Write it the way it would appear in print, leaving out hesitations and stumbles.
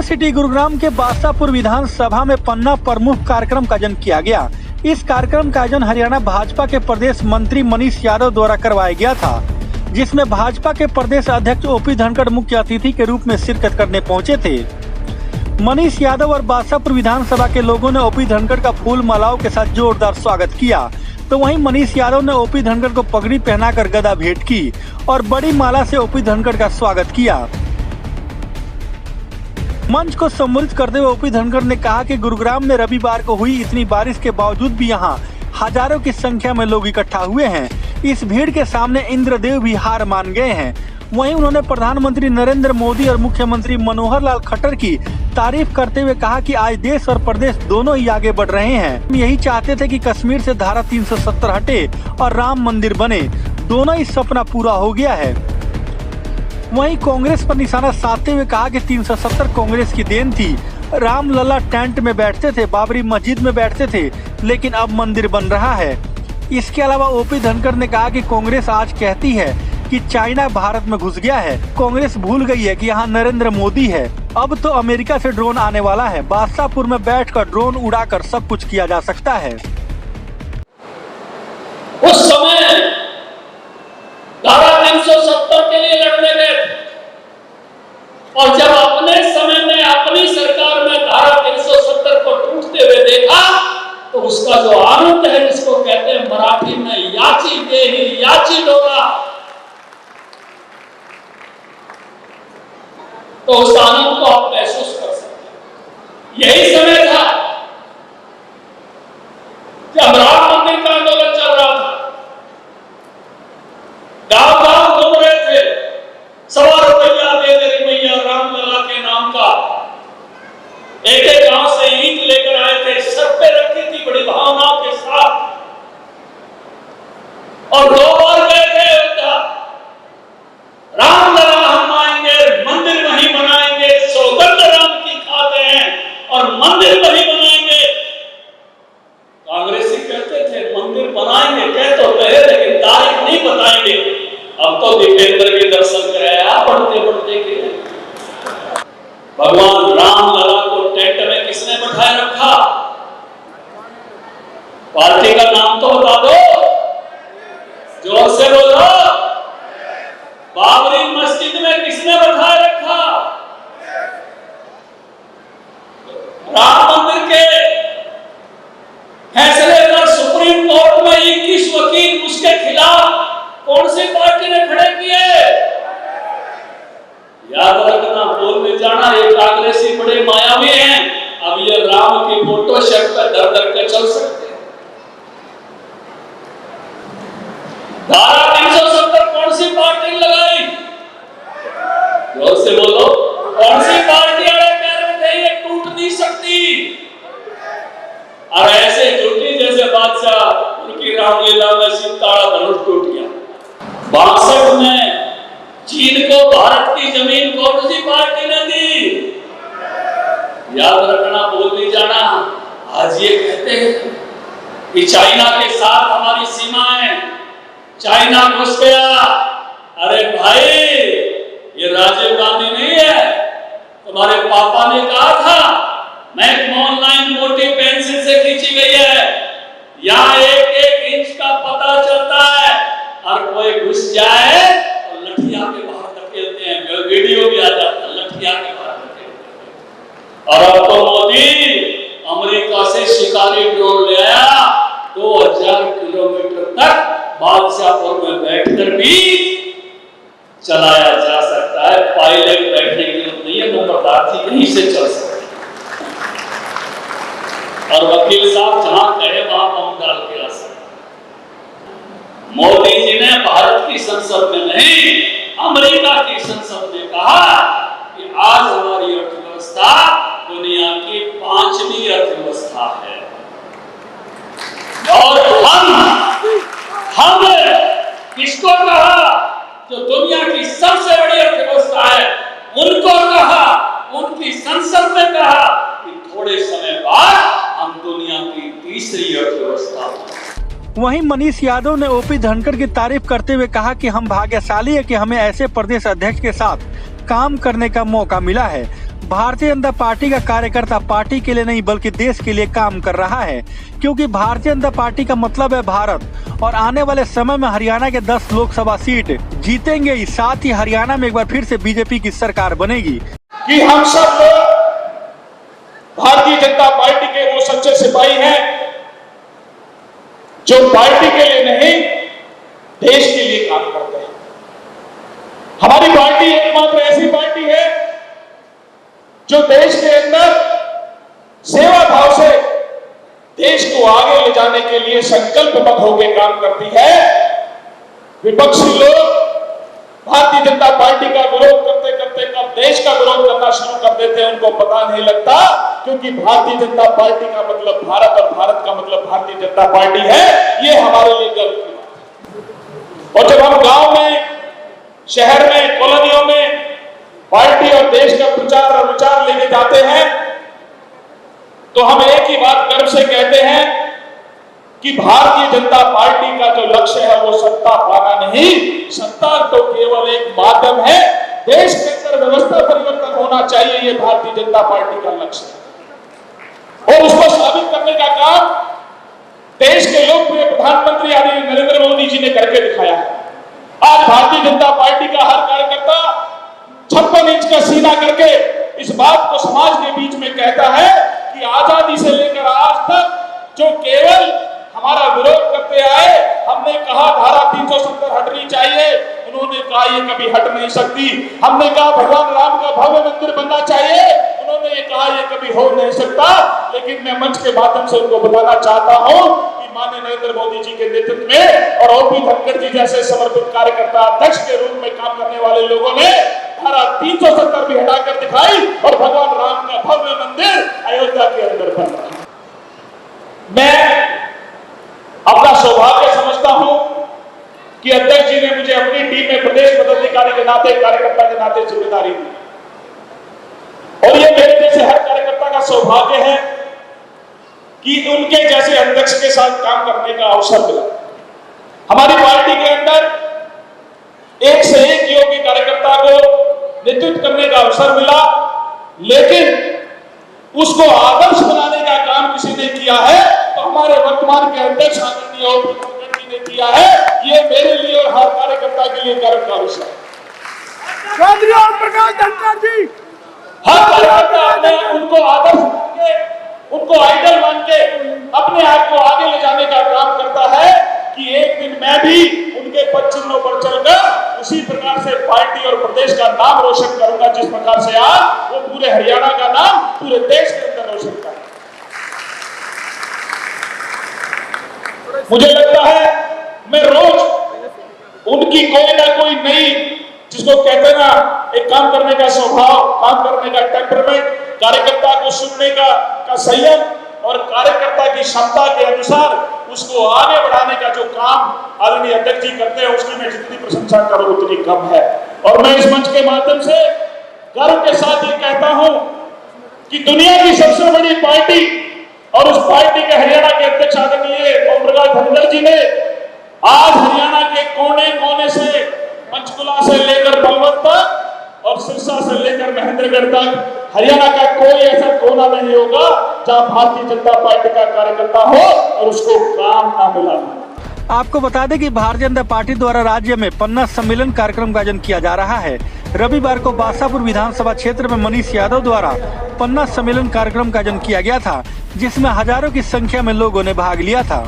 City Gurugram के बादशाहपुर विधानसभा में पन्ना प्रमुख कार्यक्रम का आयोजन किया गया। इस कार्यक्रम का आयोजन हरियाणा भाजपा के प्रदेश मंत्री मनीष यादव द्वारा करवाया गया था, जिसमें भाजपा के प्रदेश अध्यक्ष ओपी धनखड़ मुख्य अतिथि के रूप में शिरकत करने पहुंचे थे। मनीष यादव और बादशाहपुर विधानसभा के लोगों ने ओपी धनखड़ का फूल मालाओं के साथ जोरदार स्वागत किया, तो वहीं मनीष यादव ने ओपी धनखड़ को पगड़ी पहनाकर गदा भेंट की और बड़ी माला से ओपी धनखड़ का स्वागत किया। मंच को संबोधित करते हुए ओपी धनखड़ ने कहा कि गुरुग्राम में रविवार को हुई इतनी बारिश के बावजूद भी यहां हजारों की संख्या में लोग इकट्ठा हुए हैं। इस भीड़ के सामने इंद्रदेव भी हार मान गए हैं। वहीं उन्होंने प्रधानमंत्री नरेंद्र मोदी और मुख्यमंत्री मनोहर लाल खट्टर की तारीफ करते हुए कहा कि आज देश और प्रदेश दोनों ही आगे बढ़ रहे हैं। हम यही चाहते थे कि कश्मीर से धारा 370 हटे और राम मंदिर बने, दोनों ही सपना पूरा हो गया है। वहीं कांग्रेस पर निशाना साधते हुए कहा कि 370 कांग्रेस की देन थी। रामलला टेंट में बैठते थे, बाबरी मस्जिद में बैठते थे, लेकिन अब मंदिर बन रहा है। इसके अलावा ओपी धनखड़ ने कहा कि कांग्रेस आज कहती है कि चाइना भारत में घुस गया है। कांग्रेस भूल गई है कि यहाँ नरेंद्र मोदी है। अब तो अमेरिका से ड्रोन आने वाला है। बादशाहपुर में बैठकर ड्रोन उड़ाकर सब कुछ किया जा सकता है। उस समय धारा 370 के लिए लड़ने गए और जब अपने समय में अपनी सरकार में धारा 370 को टूटते हुए देखा तो उसका जो आनंद है, जिसको कहते हैं मराठी में याची देही याची डोला, तो उस आनंद को आप महसूस कर सकते हैं। यही समय था जब राम मंदिर का आंदोलन चल रहा था, गांव गांव घूम रहे थे, ₹1.25 रुपया दे दे मैया रामलला के नाम का। एक एक गांव से ईंट लेकर आए थे, सर पे रखी थी बड़ी भावनाओं के साथ, और 2 बार गए थे अयोध्या। रामलला हम आएंगे, मंदिर वहीं बनाएंगे, सौगंध राम की खाते हैं और मंदिर वहीं बनाएंगे। कांग्रेसी कहते थे मंदिर बनाएंगे, कह तो कहे लेकिन तारीख नहीं बताएंगे। अब तो दीपेंद्र के दर्शन कराया पढ़ते पढ़ते के। भगवान रामलला को टेंट में किसने बैठाए रखा? पार्टी का नाम तो बता दो, जोर से बोलो। बाबरी मस्जिद में किसने बैठाए रखा? राम मंदिर के फैसले पर सुप्रीम कोर्ट में 21 वकील उसके खिलाफ कौन सी पार्टी ने खड़े किए? याद रखना, बोलने जाना, ये कांग्रेसी बड़े मायावी हैं। अब ये राम की फोटो शर्ट पर दर दर के चल सकते हैं। धारा 370 कौन सी पार्टी लगाई? जोर से बोलो, कौन सी पार्टी वाले कह रहे थे ये टूट नहीं सकती, और ऐसे टूटी जैसे बादशाह उनकी रामलीला में सितारा धनुष टूट गया। 62 में चीन को भारत की जमीन कौन सी पार्टी ने दी? याद रखना, बोल नहीं जाना। आज ये कहते हैं कि चाइना के साथ हमारी सीमा है, चाइना घुस गया। अरे भाई, ये राजीव गांधी नहीं है, तुम्हारे पापा ने कहा था मैक लाइन मोटी पेंसिल से खींची गई है, यहाँ 1-1 इंच का पता चलता है, और कोई घुस जाए तो लठिया के बाहर धकेलते हैं। वीडियो भी आ जाता है, लठिया के बाहर धकेलते हैं। और अब तो मोदी अमेरिका से शिकारी ड्रोन ले आया, 2000 किलोमीटर तक बादशाहपुर में बैठकर भी चलाया जा सकता है। पायलट बैठने की जरूरत नहीं है, नंबरदार यहीं से चल सकते हैं। और वकील साहब जहां कहे वहां बम डाल के आ सकते। मोदी जी ने भारत की संसद में नहीं, अमेरिका की संसद में कहा कि आज हमारी अर्थव्यवस्था दुनिया की 5वीं अर्थव्यवस्था है, और हम किसको कहा? जो दुनिया की सबसे बड़ी अर्थव्यवस्था है उनको कहा, उनकी संसद में कहा कि थोड़े समय बाद हम दुनिया की 3री अर्थव्यवस्था। वहीं मनीष यादव ने ओपी धनखड़ की तारीफ करते हुए कहा कि हम भाग्यशाली है कि हमें ऐसे प्रदेश अध्यक्ष के साथ काम करने का मौका मिला है। भारतीय जनता पार्टी का कार्यकर्ता पार्टी के लिए नहीं बल्कि देश के लिए काम कर रहा है, क्योंकि भारतीय जनता पार्टी का मतलब है भारत और आने वाले समय में हरियाणा के 10 लोकसभा सीट जीतेंगे ही, साथ ही हरियाणा में एक बार फिर से बीजेपी की सरकार बनेगी। कि हम सब लोग भारतीय जनता पार्टी के वो सच्चे सिपाही हैं जो पार्टी के लिए नहीं देश के लिए काम करते हैं। हमारी पार्टी एकमात्र ऐसी पार्टी है जो देश के अंदर सेवा भाव से देश को आगे ले जाने के लिए संकल्पबद्ध होकर काम करती है। विपक्षी लोग भारतीय जनता पार्टी का विरोध करते करते कब देश का विरोध करना शुरू कर देते हैं उनको पता नहीं लगता, क्योंकि भारतीय जनता पार्टी का मतलब भारत और भारत का मतलब भारतीय जनता पार्टी है। ये हमारे लिए गर्व की बात है। और जब हम गांव में, शहर में, कॉलोनियों में पार्टी और देश का प्रचार और विचार लेके जाते हैं तो हम एक ही बात गर्व से कहते हैं कि भारतीय जनता पार्टी का जो लक्ष्य है वो सत्ता पाना नहीं, सत्ता तो केवल एक माध्यम है। देश के अंदर व्यवस्था परिवर्तन होना चाहिए, ये भारतीय जनता पार्टी का लक्ष्य है। और उसको साबित करने का काम देश के लोकप्रिय प्रधानमंत्री आदरणीय नरेंद्र मोदी जी ने करके दिखाया है। आज भारतीय जनता पार्टी का हर कार्यकर्ता 56 इंच का सीना करके इस बात को समाज के बीच में कहता है कि आजादी से लेकर आज तक जो केवल हमारा विरोध करते आए, हमने कहा धारा 370 हटनी चाहिए, उन्होंने कहा ये कभी हट नहीं सकती। हमने कहा भगवान राम का भव्य मंदिर बनना चाहिए, उन्होंने ये कहा ये कभी हो नहीं सकता। लेकिन मैं मंच के माध्यम से उनको बताना चाहता हूं कि माननीय नरेंद्र मोदी जी के नेतृत्व में और ओपी धनखड़ जी जैसे समर्पित कार्यकर्ता अध्यक्ष के रूप में काम करने वाले लोगों ने धारा 370 भी हटाकर दिखाई और भगवान राम का भव्य मंदिर अयोध्या के अंदर बन रहा। मैं अपना सौभाग्य समझता हूं कि अध्यक्ष जी ने मुझे अपनी टीम में प्रदेश पदाधिकारी के नाते, कार्यकर्ता के नाते जिम्मेदारी दी और ये मेरे जैसे हर कार्यकर्ता का सौभाग्य है कि उनके जैसे अध्यक्ष के साथ काम करने का अवसर मिला। हमारी पार्टी के अंदर एक से एक योग्य कार्यकर्ता को नेतृत्व करने का अवसर मिला, लेकिन उसको आदर्श बनाने का काम किसी ने किया है तो हमारे वर्तमान के अध्यक्ष आदरणीय ओपी धनखड़ जी ने किया है। ये मेरे लिए और हर कार्यकर्ता के लिए गर्व का विषय है। प्रकाश धनखड़ जी हर कार्यकर्ता अपने उनको आदर्श मान के, उनको आइडल मान के अपने आप को आगे ले जाने का काम करता है कि एक दिन मैं भी उनके पद चिन्हों पर चलकर उसी प्रकार से पार्टी और प्रदेश का नाम रोशन करूंगा जिस प्रकार से आज वो पूरे हरियाणा का नाम पूरे देश के अंदर रोशन कर। मुझे लगता है मैं रोज उनकी कोई ना कोई नई, जिसको कहते हैं ना, एक काम करने का स्वभाव, काम करने का टेम्परामेंट, कार्यकर्ता को सुनने का संयम और कार्यकर्ता की क्षमता के अनुसार उसको आगे बढ़ाने का जो काम आदरणीय अध्यक्ष जी करते हैं उसकी मैं जितनी प्रशंसा करूं उतनी कम है। और मैं इस मंच के माध्यम से गर्व के साथ ये कहता हूं कि दुनिया की सबसे बड़ी पार्टी और उस पार्टी के हरियाणा के अध्यक्ष आदरणीय ओम प्रकाश धनखड़ जी ने आज हरियाणा के कोने कोने से, पंचकुला से लेकर पलवल तक और सिरसा से लेकर महेंद्रगढ़ तक हरियाणा का कोई ऐसा कोना नहीं होगा जहां भारतीय जनता पार्टी का कार्यकर्ता हो और उसको काम ना मिला। आपको बता दें कि भारतीय जनता पार्टी द्वारा राज्य में पन्ना सम्मेलन कार्यक्रम का आयोजन किया जा रहा है। रविवार को बासापुर विधानसभा क्षेत्र में मनीष यादव द्वारा पन्ना सम्मेलन कार्यक्रम का आयोजन किया गया था, जिसमें हजारों की संख्या में लोगों ने भाग लिया था।